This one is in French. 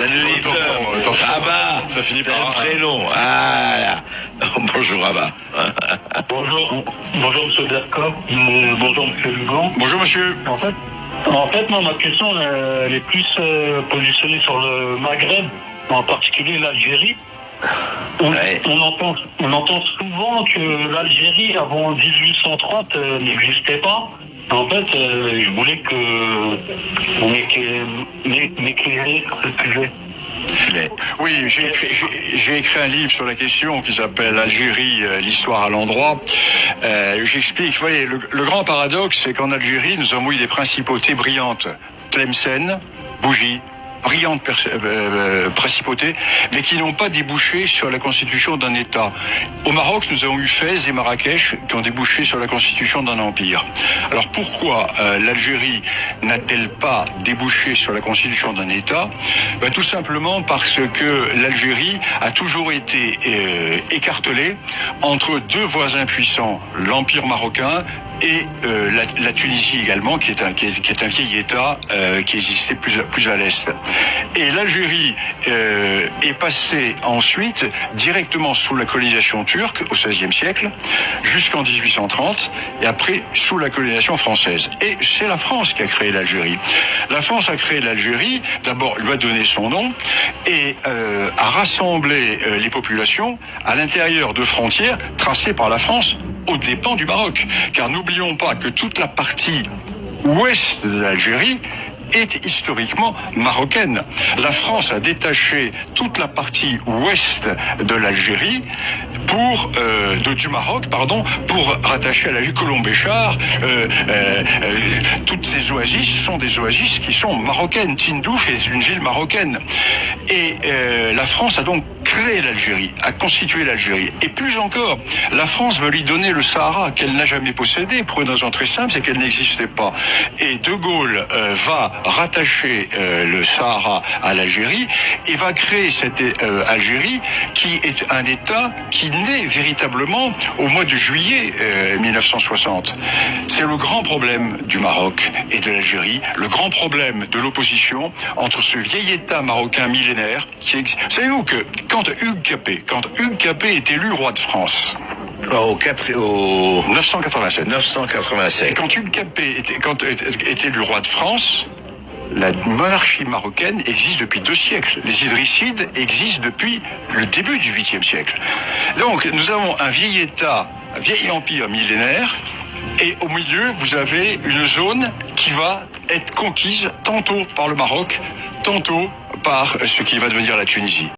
Salut Lipton. Rabat, ça finit c'est par un prénom. Voilà. Bonjour Rabat. Bonjour Monsieur Bercoq, bonjour Monsieur Lugan. Bonjour monsieur. En fait, moi, ma question elle est plus positionnée sur le Maghreb, en particulier l'Algérie. On entend souvent que l'Algérie avant 1830 n'existait pas. En fait, je voulais que vous m'éclairiez sur ce sujet. Oui, j'ai écrit un livre sur la question qui s'appelle Algérie, l'histoire à l'endroit. J'explique, vous voyez, le grand paradoxe, c'est qu'en Algérie, nous avons eu des principautés brillantes. Tlemcen, Bougie, brillantes principautés, mais qui n'ont pas débouché sur la constitution d'un État. Au Maroc, nous avons eu Fès et Marrakech qui ont débouché sur la constitution d'un empire. Alors pourquoi l'Algérie n'a-t-elle pas débouché sur la constitution d'un État? Tout simplement parce que l'Algérie a toujours été écartelée entre deux voisins puissants, l'empire marocain et la Tunisie également, qui est un vieil État qui existait plus à l'est. Et l'Algérie est passée ensuite directement sous la colonisation turque au XVIe siècle, jusqu'en 1830, et après sous la colonisation française. Et c'est la France qui a créé l'Algérie. La France a créé l'Algérie, d'abord lui a donné son nom, et a rassemblé les populations à l'intérieur de frontières tracées par la France aux dépens du Maroc. Car n'oublions pas que toute la partie ouest de l'Algérie est historiquement marocaine. La France a détaché toute la partie ouest de l'Algérie du Maroc, pour rattacher à la Colombéchar. Toutes ces oasis sont des oasis qui sont marocaines. Tindouf est une ville marocaine. Et la France a donc créé l'Algérie, a constitué l'Algérie. Et plus encore, la France veut lui donner le Sahara qu'elle n'a jamais possédé, pour une raison très simple, c'est qu'elle n'existait pas. Et De Gaulle va rattacher le Sahara à l'Algérie et va créer cette Algérie qui est un État qui naît véritablement au mois de juillet 1960. C'est le grand problème du Maroc et de l'Algérie, le grand problème de l'opposition entre ce vieil État marocain millénaire qui existe. Savez-vous que quand Hugues Capet est élu roi de France, Au 987. 987. Et quand Hugues Capet est élu roi de France, la monarchie marocaine existe depuis 2 siècles. Les Idrissides existent depuis le début du 8e siècle. Donc, nous avons un vieil État, un vieil empire millénaire, et au milieu, vous avez une zone qui va être conquise tantôt par le Maroc, tantôt par ce qui va devenir la Tunisie.